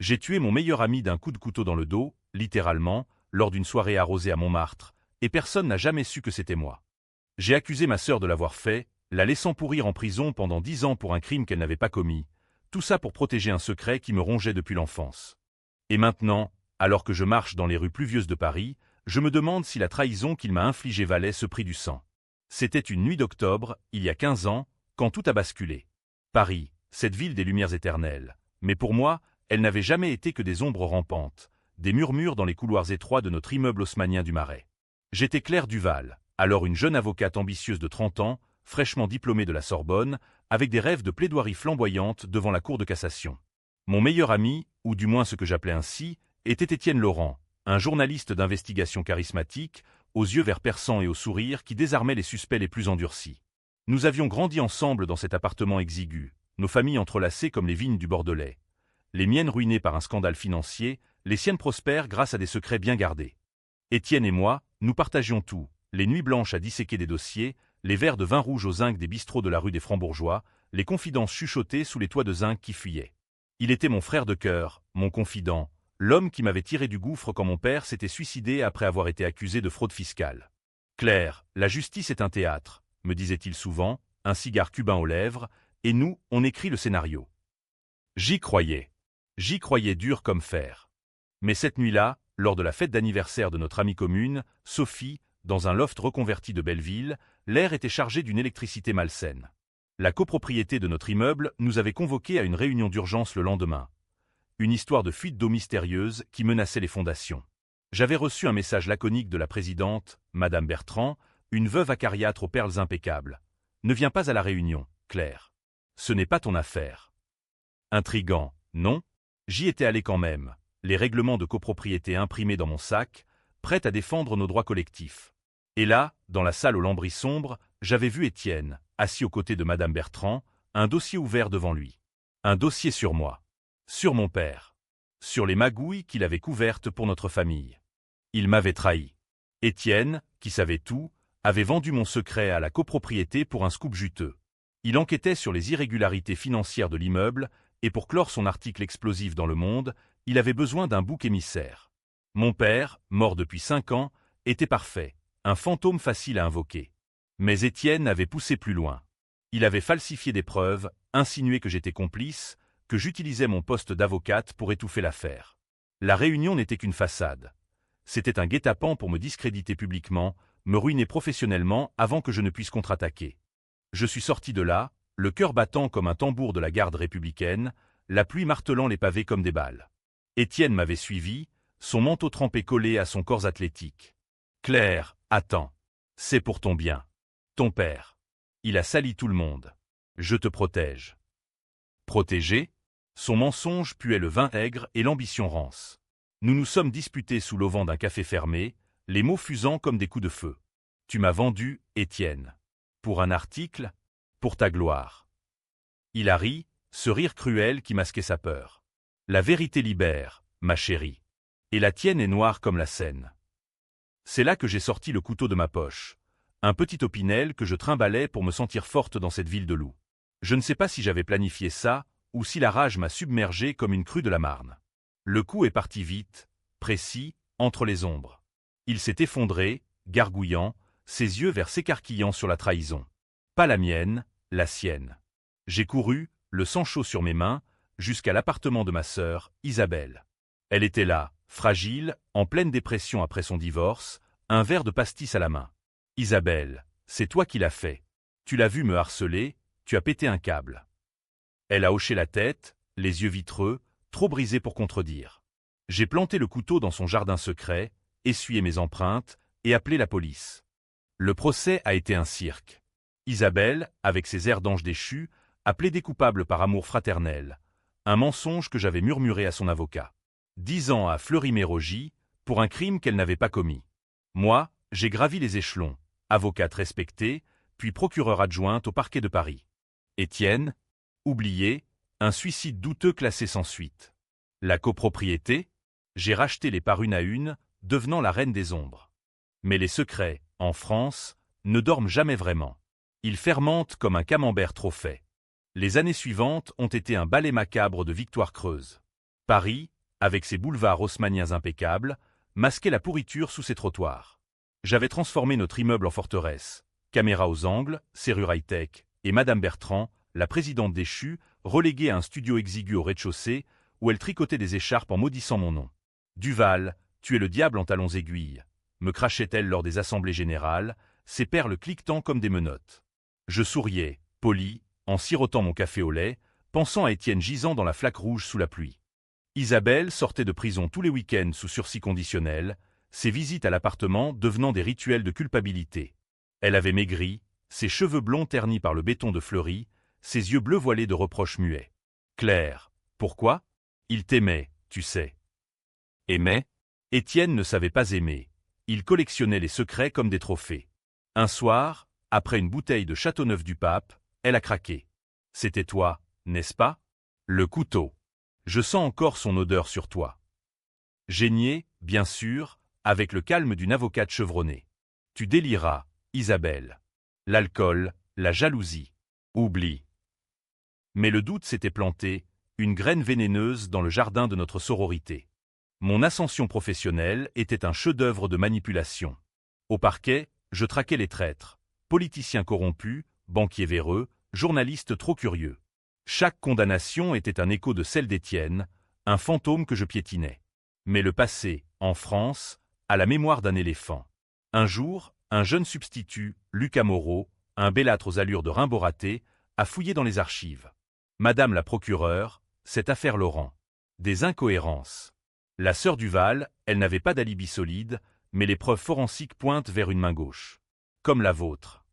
J'ai tué mon meilleur ami d'un coup de couteau dans le dos, littéralement, lors d'une soirée arrosée à Montmartre, et personne n'a jamais su que c'était moi. J'ai accusé ma sœur de l'avoir fait, la laissant pourrir en prison pendant 10 ans pour un crime qu'elle n'avait pas commis, tout ça pour protéger un secret qui me rongeait depuis l'enfance. Et maintenant, alors que je marche dans les rues pluvieuses de Paris, je me demande si la trahison qu'il m'a infligée valait ce prix du sang. C'était une nuit d'octobre, il y a 15 ans, quand tout a basculé. Paris, cette ville des lumières éternelles. Mais pour moi, elle n'avait jamais été que des ombres rampantes, des murmures dans les couloirs étroits de notre immeuble haussmannien du Marais. J'étais Claire Duval, alors une jeune avocate ambitieuse de 30 ans, fraîchement diplômée de la Sorbonne, avec des rêves de plaidoirie flamboyante devant la Cour de cassation. Mon meilleur ami, ou du moins ce que j'appelais ainsi, était Étienne Laurent, un journaliste d'investigation charismatique, aux yeux verts perçants et au sourire qui désarmait les suspects les plus endurcis. Nous avions grandi ensemble dans cet appartement exigu, nos familles entrelacées comme les vignes du Bordelais. Les miennes ruinées par un scandale financier, les siennes prospères grâce à des secrets bien gardés. Étienne et moi, nous partagions tout, les nuits blanches à disséquer des dossiers, les verres de vin rouge au zinc des bistrots de la rue des Francs-Bourgeois, les confidences chuchotées sous les toits de zinc qui fuyaient. Il était mon frère de cœur, mon confident, l'homme qui m'avait tiré du gouffre quand mon père s'était suicidé après avoir été accusé de fraude fiscale. « Claire, la justice est un théâtre », me disait-il souvent, un cigare cubain aux lèvres, et nous, on écrit le scénario. J'y croyais. J'y croyais dur comme fer. Mais cette nuit-là, lors de la fête d'anniversaire de notre amie commune, Sophie, dans un loft reconverti de Belleville, l'air était chargé d'une électricité malsaine. La copropriété de notre immeuble nous avait convoqués à une réunion d'urgence le lendemain. Une histoire de fuite d'eau mystérieuse qui menaçait les fondations. J'avais reçu un message laconique de la présidente, Madame Bertrand, une veuve acariâtre aux perles impeccables. « Ne viens pas à la réunion, Claire. Ce n'est pas ton affaire. » Intriguant, non? J'y étais allé quand même, les règlements de copropriété imprimés dans mon sac, prêt à défendre nos droits collectifs. Et là, dans la salle aux lambris sombres, j'avais vu Étienne, assis aux côtés de Madame Bertrand, un dossier ouvert devant lui. Un dossier sur moi. Sur mon père. Sur les magouilles qu'il avait couvertes pour notre famille. Il m'avait trahi. Étienne, qui savait tout, avait vendu mon secret à la copropriété pour un scoop juteux. Il enquêtait sur les irrégularités financières de l'immeuble, et pour clore son article explosif dans Le Monde, il avait besoin d'un bouc émissaire. Mon père, mort depuis 5 ans, était parfait, un fantôme facile à invoquer. Mais Étienne avait poussé plus loin. Il avait falsifié des preuves, insinué que j'étais complice, que j'utilisais mon poste d'avocate pour étouffer l'affaire. La réunion n'était qu'une façade. C'était un guet-apens pour me discréditer publiquement, me ruiner professionnellement avant que je ne puisse contre-attaquer. Je suis sorti de là, le cœur battant comme un tambour de la garde républicaine, la pluie martelant les pavés comme des balles. Étienne m'avait suivi, son manteau trempé collé à son corps athlétique. « Claire, attends. C'est pour ton bien. Ton père. Il a sali tout le monde. Je te protège. » Protégé? Son mensonge puait le vin aigre et l'ambition rance. Nous nous sommes disputés sous l'auvent d'un café fermé, les mots fusant comme des coups de feu. Tu m'as vendu, Étienne. Pour un article? Pour ta gloire. Il a ri, ce rire cruel qui masquait sa peur. La vérité libère, ma chérie. Et la tienne est noire comme la Seine. C'est là que j'ai sorti le couteau de ma poche. Un petit opinel que je trimbalais pour me sentir forte dans cette ville de loups. Je ne sais pas si j'avais planifié ça, ou si la rage m'a submergé comme une crue de la Marne. Le coup est parti vite, précis, entre les ombres. Il s'est effondré, gargouillant, ses yeux verts s'écarquillant sur la trahison. Pas la mienne, la sienne. J'ai couru, le sang chaud sur mes mains, jusqu'à l'appartement de ma sœur, Isabelle. Elle était là, fragile, en pleine dépression après son divorce, un verre de pastis à la main. « Isabelle, c'est toi qui l'as fait. Tu l'as vu me harceler, tu as pété un câble. » Elle a hoché la tête, les yeux vitreux, trop brisés pour contredire. J'ai planté le couteau dans son jardin secret, essuyé mes empreintes et appelé la police. Le procès a été un cirque. Isabelle, avec ses airs d'ange déchu, a plaidé coupable par amour fraternel, un mensonge que j'avais murmuré à son avocat. 10 ans à Fleury-Mérogis, pour un crime qu'elle n'avait pas commis. Moi, j'ai gravi les échelons, avocate respectée, puis procureure adjointe au parquet de Paris. Étienne, oublié, un suicide douteux classé sans suite. La copropriété, j'ai racheté les par une à une, devenant la reine des ombres. Mais les secrets, en France, ne dorment jamais vraiment. Ils fermentent comme un camembert trop fait. Les années suivantes ont été un balai macabre de victoires creuses. Paris, avec ses boulevards haussmanniens impeccables, masquait la pourriture sous ses trottoirs. J'avais transformé notre immeuble en forteresse. Caméras aux angles, serrure high-tech, et Madame Bertrand, la présidente déchue, reléguée à un studio exigu au rez-de-chaussée, où elle tricotait des écharpes en maudissant mon nom. Duval, tu es le diable en talons aiguilles, me crachait-elle lors des assemblées générales, ses perles cliquetant comme des menottes. Je souriais, poli, en sirotant mon café au lait, pensant à Étienne gisant dans la flaque rouge sous la pluie. Isabelle sortait de prison tous les week-ends sous sursis conditionnel, ses visites à l'appartement devenant des rituels de culpabilité. Elle avait maigri, ses cheveux blonds ternis par le béton de Fleury, ses yeux bleus voilés de reproches muets. Claire, pourquoi? Il t'aimait, tu sais. Aimait? Étienne ne savait pas aimer. Il collectionnait les secrets comme des trophées. Un soir, après une bouteille de Châteauneuf-du-Pape, elle a craqué. C'était toi, n'est-ce pas? Le couteau. Je sens encore son odeur sur toi. J'ai nié, bien sûr, avec le calme d'une avocate chevronnée. Tu déliras, Isabelle. L'alcool, la jalousie. Oublie. Mais le doute s'était planté, une graine vénéneuse dans le jardin de notre sororité. Mon ascension professionnelle était un chef-d'œuvre de manipulation. Au parquet, je traquais les traîtres, politiciens corrompus, banquiers véreux, journalistes trop curieux. Chaque condamnation était un écho de celle d'Étienne, un fantôme que je piétinais. Mais le passé, en France, a la mémoire d'un éléphant. Un jour, un jeune substitut, Lucas Moreau, un bellâtre aux allures de Rimbaud raté, a fouillé dans les archives. Madame la procureure, cette affaire Laurent. Des incohérences. La sœur Duval, elle n'avait pas d'alibi solide, mais les preuves forensiques pointent vers une main gauche. Comme la vôtre.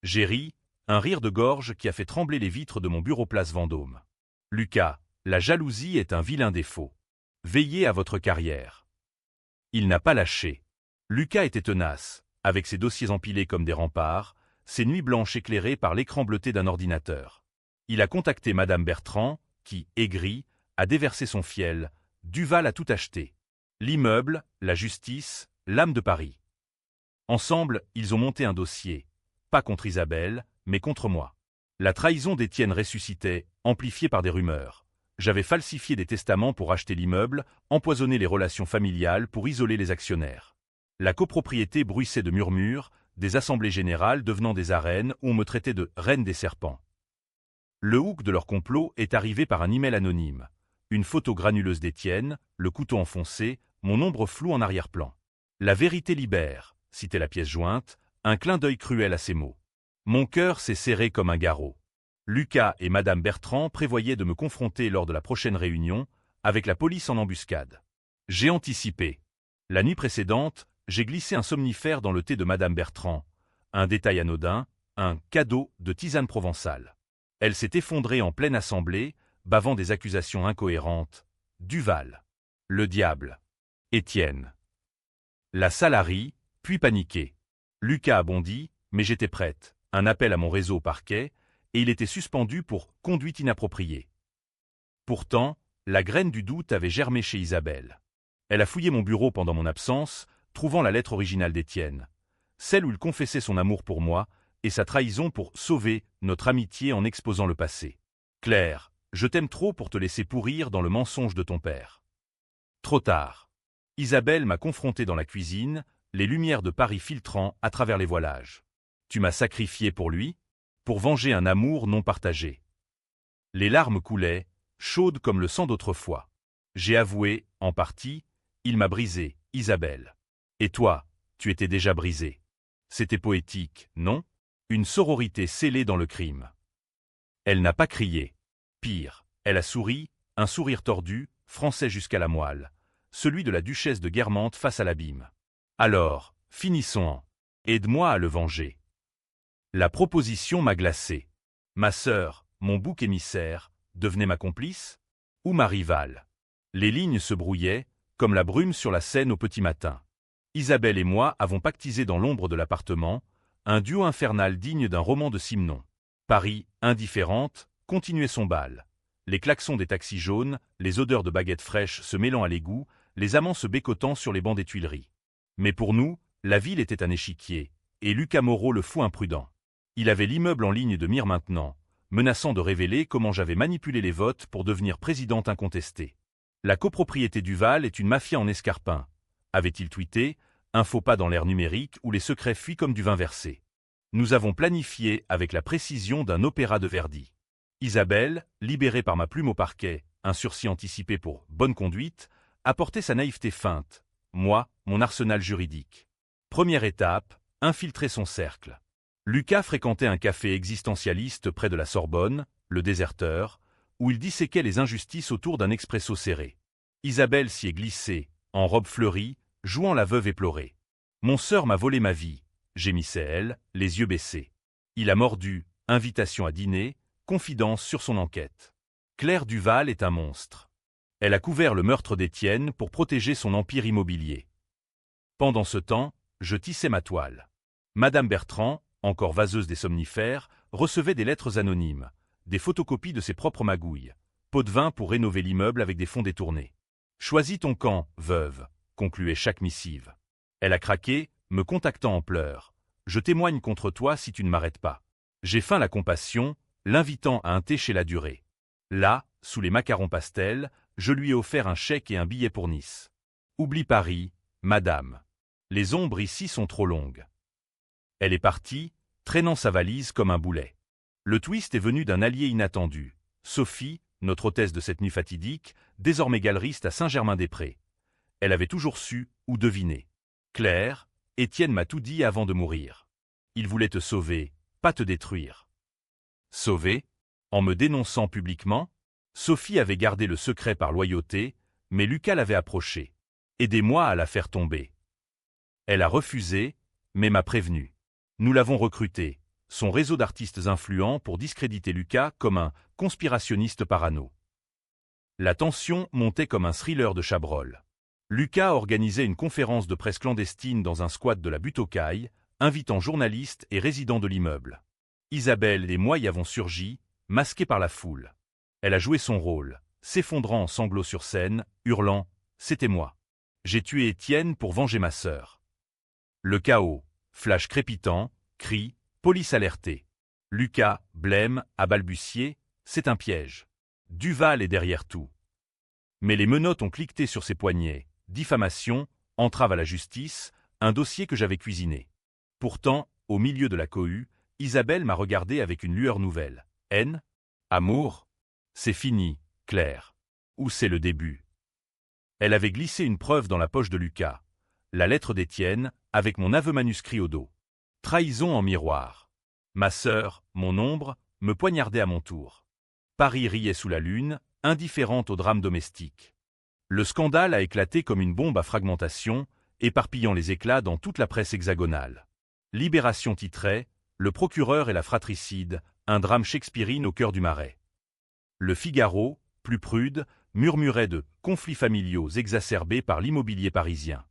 J'ai ri, un rire de gorge qui a fait trembler les vitres de mon bureau place Vendôme. Lucas, la jalousie est un vilain défaut. Veillez à votre carrière. Il n'a pas lâché. Lucas était tenace, avec ses dossiers empilés comme des remparts, ses nuits blanches éclairées par l'écran bleuté d'un ordinateur. Il a contacté Madame Bertrand, qui, aigrie, a déversé son fiel. Duval a tout acheté. L'immeuble, la justice, l'âme de Paris. Ensemble, ils ont monté un dossier, pas contre Isabelle, mais contre moi. La trahison d'Étienne ressuscitait, amplifiée par des rumeurs. J'avais falsifié des testaments pour acheter l'immeuble, empoisonné les relations familiales pour isoler les actionnaires. La copropriété bruissait de murmures, des assemblées générales devenant des arènes où on me traitait de « reine des serpents ». Le hook de leur complot est arrivé par un email anonyme. Une photo granuleuse d'Étienne, le couteau enfoncé, mon ombre floue en arrière-plan. La vérité libère, citait la pièce jointe, un clin d'œil cruel à ces mots. Mon cœur s'est serré comme un garrot. Lucas et Madame Bertrand prévoyaient de me confronter lors de la prochaine réunion, avec la police en embuscade. J'ai anticipé. La nuit précédente, j'ai glissé un somnifère dans le thé de Madame Bertrand. Un détail anodin, un cadeau de tisane provençale. Elle s'est effondrée en pleine assemblée, bavant des accusations incohérentes. Duval. Le diable. Étienne. La salarie, puis paniqué. Lucas a bondi, mais j'étais prête. Un appel à mon réseau au parquet, et il était suspendu pour conduite inappropriée. Pourtant, la graine du doute avait germé chez Isabelle. Elle a fouillé mon bureau pendant mon absence, trouvant la lettre originale d'Étienne. Celle où il confessait son amour pour moi et sa trahison pour sauver notre amitié en exposant le passé. Claire, je t'aime trop pour te laisser pourrir dans le mensonge de ton père. Trop tard. Isabelle m'a confronté dans la cuisine, les lumières de Paris filtrant à travers les voilages. Tu m'as sacrifié pour lui, pour venger un amour non partagé. Les larmes coulaient, chaudes comme le sang d'autrefois. J'ai avoué, en partie, il m'a brisé, Isabelle. Et toi, tu étais déjà brisée. C'était poétique, non? Une sororité scellée dans le crime. Elle n'a pas crié. Pire, elle a souri, un sourire tordu, français jusqu'à la moelle, celui de la duchesse de Guermantes face à l'abîme. Alors, finissons-en. Aide-moi à le venger. La proposition m'a glacé. Ma sœur, mon bouc émissaire, devenait ma complice? Ou ma rivale? Les lignes se brouillaient, comme la brume sur la Seine au petit matin. Isabelle et moi avons pactisé dans l'ombre de l'appartement, un duo infernal digne d'un roman de Simenon. Paris, indifférente, continuait son bal. Les klaxons des taxis jaunes, les odeurs de baguettes fraîches se mêlant à l'égout, les amants se bécotant sur les bancs des Tuileries. Mais pour nous, la ville était un échiquier, et Lucas Moreau le fou imprudent. Il avait l'immeuble en ligne de mire maintenant, menaçant de révéler comment j'avais manipulé les votes pour devenir présidente incontestée. La copropriété Duval est une mafia en escarpin, avait-il tweeté, un faux pas dans l'ère numérique où les secrets fuient comme du vin versé. Nous avons planifié avec la précision d'un opéra de Verdi. Isabelle, libérée par ma plume au parquet, un sursis anticipé pour bonne conduite, apportait sa naïveté feinte, moi, mon arsenal juridique. Première étape, infiltrer son cercle. Lucas fréquentait un café existentialiste près de la Sorbonne, le Déserteur, où il disséquait les injustices autour d'un expresso serré. Isabelle s'y est glissée, en robe fleurie, jouant la veuve éplorée. « Mon sœur m'a volé ma vie », gémissait elle, les yeux baissés. Il a mordu, invitation à dîner, confidence sur son enquête. Claire Duval est un monstre. Elle a couvert le meurtre d'Étienne pour protéger son empire immobilier. Pendant ce temps, je tissais ma toile. Madame Bertrand, encore vaseuse des somnifères, recevait des lettres anonymes, des photocopies de ses propres magouilles, pot de vin pour rénover l'immeuble avec des fonds détournés. « Choisis ton camp, veuve », concluait chaque missive. Elle a craqué, me contactant en pleurs. « Je témoigne contre toi si tu ne m'arrêtes pas. » J'ai feint la compassion, l'invitant à un thé chez la Durée. Là, sous les macarons pastels, je lui ai offert un chèque et un billet pour Nice. Oublie Paris, madame. Les ombres ici sont trop longues. Elle est partie, traînant sa valise comme un boulet. Le twist est venu d'un allié inattendu. Sophie, notre hôtesse de cette nuit fatidique, désormais galeriste à Saint-Germain-des-Prés. Elle avait toujours su ou deviné. Claire, Étienne m'a tout dit avant de mourir. Il voulait te sauver, pas te détruire. Sauver? En me dénonçant publiquement? Sophie avait gardé le secret par loyauté, mais Lucas l'avait approchée. Aidez-moi à la faire tomber. Elle a refusé, mais m'a prévenu. Nous l'avons recruté, son réseau d'artistes influents pour discréditer Lucas comme un conspirationniste parano. La tension montait comme un thriller de Chabrol. Lucas organisait une conférence de presse clandestine dans un squat de la Butte aux Cailles, invitant journalistes et résidents de l'immeuble. Isabelle et moi y avons surgi, masqués par la foule. Elle a joué son rôle, s'effondrant en sanglots sur scène, hurlant « C'était moi. J'ai tué Étienne pour venger ma sœur. » Le chaos, flash crépitant, cri, police alertée. Lucas, blême, a balbutié, c'est un piège. Duval est derrière tout. Mais les menottes ont cliqueté sur ses poignets, diffamation, entrave à la justice, un dossier que j'avais cuisiné. Pourtant, au milieu de la cohue, Isabelle m'a regardé avec une lueur nouvelle. Haine? Amour? C'est fini, Claire. Ou c'est le début? Elle avait glissé une preuve dans la poche de Lucas. La lettre d'Étienne, avec mon aveu manuscrit au dos. Trahison en miroir. Ma sœur, mon ombre, me poignardait à mon tour. Paris riait sous la lune, indifférente au drame domestique. Le scandale a éclaté comme une bombe à fragmentation, éparpillant les éclats dans toute la presse hexagonale. Libération titrait « Le procureur et la fratricide, un drame shakespearien au cœur du Marais ». Le Figaro, plus prude, murmurait de « conflits familiaux exacerbés par l'immobilier parisien ».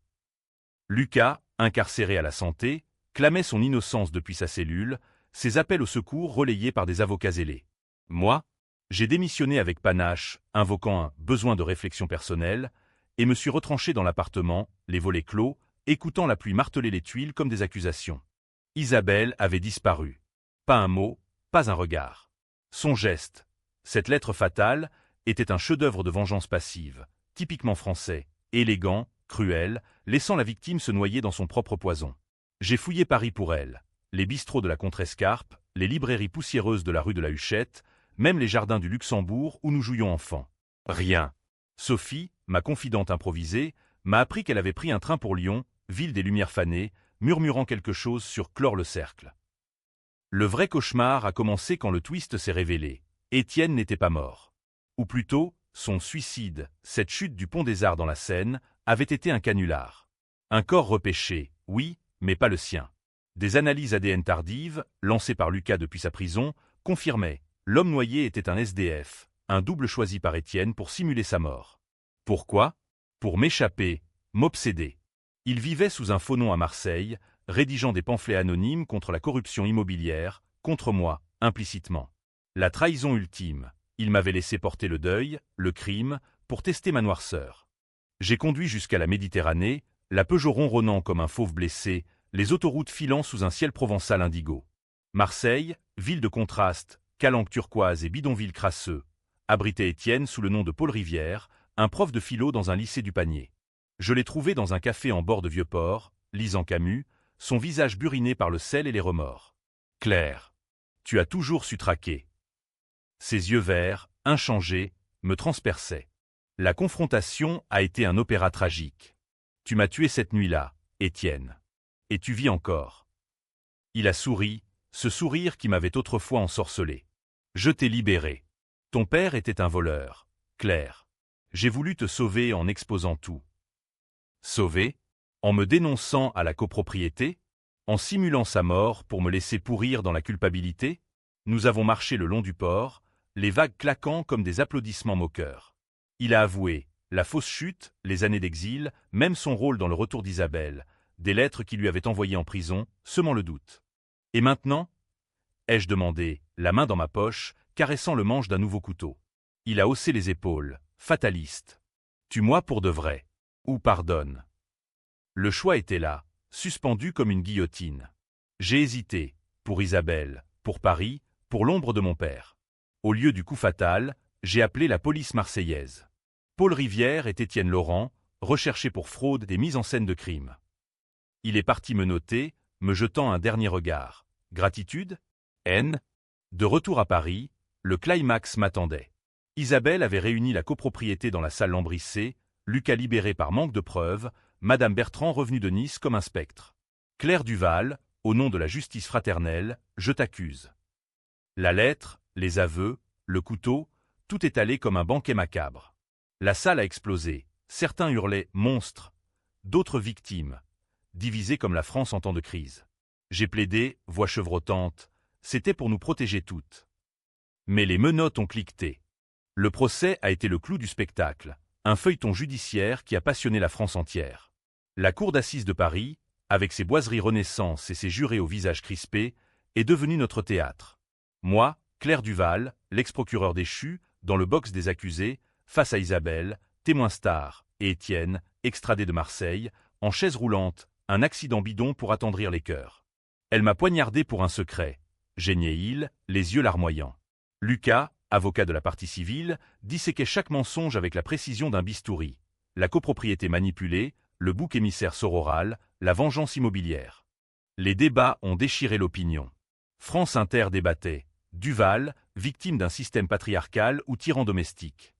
Lucas, incarcéré à la santé, clamait son innocence depuis sa cellule, ses appels au secours relayés par des avocats zélés. Moi, j'ai démissionné avec panache, invoquant un « besoin de réflexion personnelle », et me suis retranché dans l'appartement, les volets clos, écoutant la pluie marteler les tuiles comme des accusations. Isabelle avait disparu. Pas un mot, pas un regard. Son geste, cette lettre fatale, était un chef-d'œuvre de vengeance passive, typiquement français, élégant, cruel, laissant la victime se noyer dans son propre poison. J'ai fouillé Paris pour elle, les bistrots de la Contrescarpe, les librairies poussiéreuses de la rue de la Huchette, même les jardins du Luxembourg où nous jouions enfants. Rien. Sophie, ma confidente improvisée, m'a appris qu'elle avait pris un train pour Lyon, ville des lumières fanées, murmurant quelque chose sur clore le cercle. Le vrai cauchemar a commencé quand le twist s'est révélé. Étienne n'était pas mort. Ou plutôt, son suicide, cette chute du pont des Arts dans la Seine, avait été un canular. Un corps repêché, oui, mais pas le sien. Des analyses ADN tardives, lancées par Lucas depuis sa prison, confirmaient l'homme noyé était un SDF, un double choisi par Étienne pour simuler sa mort. Pourquoi? Pour m'échapper, m'obséder. Il vivait sous un faux nom à Marseille, rédigeant des pamphlets anonymes contre la corruption immobilière, contre moi, implicitement. La trahison ultime, il m'avait laissé porter le deuil, le crime, pour tester ma noirceur. J'ai conduit jusqu'à la Méditerranée, la Peugeot ronronnant comme un fauve blessé, les autoroutes filant sous un ciel provençal indigo. Marseille, ville de contraste, calanques turquoises et bidonvilles crasseux, abritait Étienne sous le nom de Paul Rivière, un prof de philo dans un lycée du Panier. Je l'ai trouvé dans un café en bord de Vieux-Port, lisant Camus, son visage buriné par le sel et les remords. Claire, tu as toujours su traquer. Ses yeux verts, inchangés, me transperçaient. La confrontation a été un opéra tragique. Tu m'as tué cette nuit-là, Étienne. Et tu vis encore. Il a souri, ce sourire qui m'avait autrefois ensorcelé. Je t'ai libéré. Ton père était un voleur, Claire. J'ai voulu te sauver en exposant tout. Sauver? En me dénonçant à la copropriété? En simulant sa mort pour me laisser pourrir dans la culpabilité? Nous avons marché le long du port, les vagues claquant comme des applaudissements moqueurs. Il a avoué, la fausse chute, les années d'exil, même son rôle dans le retour d'Isabelle, des lettres qu'il lui avait envoyées en prison, semant le doute. Et maintenant? Ai-je demandé, la main dans ma poche, caressant le manche d'un nouveau couteau. Il a haussé les épaules, fataliste. Tue-moi pour de vrai. Ou pardonne. Le choix était là, suspendu comme une guillotine. J'ai hésité, pour Isabelle, pour Paris, pour l'ombre de mon père. Au lieu du coup fatal, j'ai appelé la police marseillaise. Paul Rivière et Étienne Laurent, recherchés pour fraude et mise en scène de crime. Il est parti me noter, me jetant un dernier regard. Gratitude? Haine? De retour à Paris, le climax m'attendait. Isabelle avait réuni la copropriété dans la salle lambrissée, Lucas libéré par manque de preuves, Madame Bertrand revenue de Nice comme un spectre. Claire Duval, au nom de la justice fraternelle, je t'accuse. La lettre, les aveux, le couteau, tout est allé comme un banquet macabre. La salle a explosé, certains hurlaient « monstre », d'autres « victimes », divisés comme la France en temps de crise. J'ai plaidé, voix chevrotante, c'était pour nous protéger toutes. Mais les menottes ont cliqueté. Le procès a été le clou du spectacle, un feuilleton judiciaire qui a passionné la France entière. La cour d'assises de Paris, avec ses boiseries Renaissance et ses jurés au visage crispé, est devenue notre théâtre. Moi, Claire Duval, l'ex-procureur déchu, dans le box des accusés, face à Isabelle, témoin star, et Étienne, extradé de Marseille, en chaise roulante, un accident bidon pour attendrir les cœurs. Elle m'a poignardé pour un secret, géniait-il, les yeux larmoyants. Lucas, avocat de la partie civile, disséquait chaque mensonge avec la précision d'un bistouri. La copropriété manipulée, le bouc émissaire sororal, la vengeance immobilière. Les débats ont déchiré l'opinion. France Inter débattait. Duval, victime d'un système patriarcal ou tyran domestique.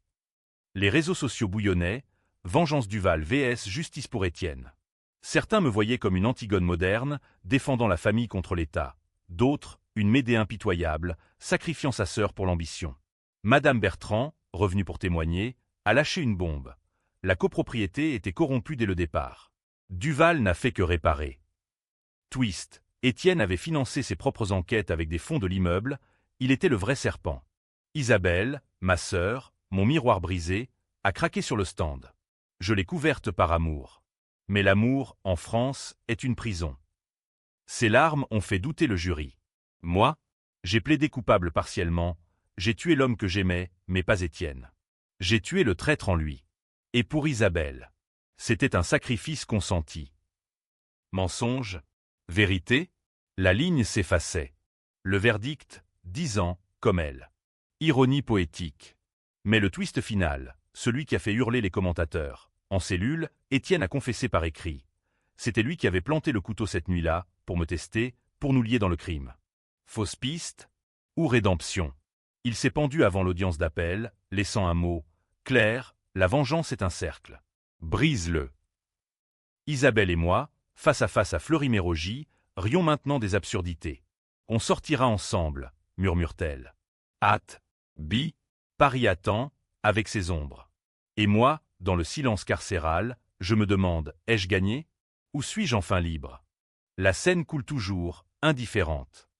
Les réseaux sociaux bouillonnaient. Vengeance Duval vs Justice pour Étienne. Certains me voyaient comme une Antigone moderne, défendant la famille contre l'État. D'autres, une Médée impitoyable, sacrifiant sa sœur pour l'ambition. Madame Bertrand, revenue pour témoigner, a lâché une bombe. La copropriété était corrompue dès le départ. Duval n'a fait que réparer. Twist, Étienne avait financé ses propres enquêtes avec des fonds de l'immeuble, il était le vrai serpent. Isabelle, ma sœur, mon miroir brisé, a craqué sur le stand. Je l'ai couverte par amour. Mais l'amour, en France, est une prison. Ses larmes ont fait douter le jury. Moi, j'ai plaidé coupable partiellement, j'ai tué l'homme que j'aimais, mais pas Étienne. J'ai tué le traître en lui. Et pour Isabelle, c'était un sacrifice consenti. Mensonge? Vérité? La ligne s'effaçait. Le verdict, 10 ans, comme elle. Ironie poétique. Mais le twist final, celui qui a fait hurler les commentateurs. En cellule, Étienne a confessé par écrit. C'était lui qui avait planté le couteau cette nuit-là, pour me tester, pour nous lier dans le crime. Fausse piste? Ou rédemption? Il s'est pendu avant l'audience d'appel, laissant un mot. Claire, la vengeance est un cercle. Brise-le. Isabelle et moi, face à Fleury-Mérogis, rions maintenant des absurdités. On sortira ensemble, murmure-t-elle. Hâte, Paris attend, avec ses ombres. Et moi, dans le silence carcéral, je me demande, ai-je gagné? Ou suis-je enfin libre? La scène coule toujours, indifférente.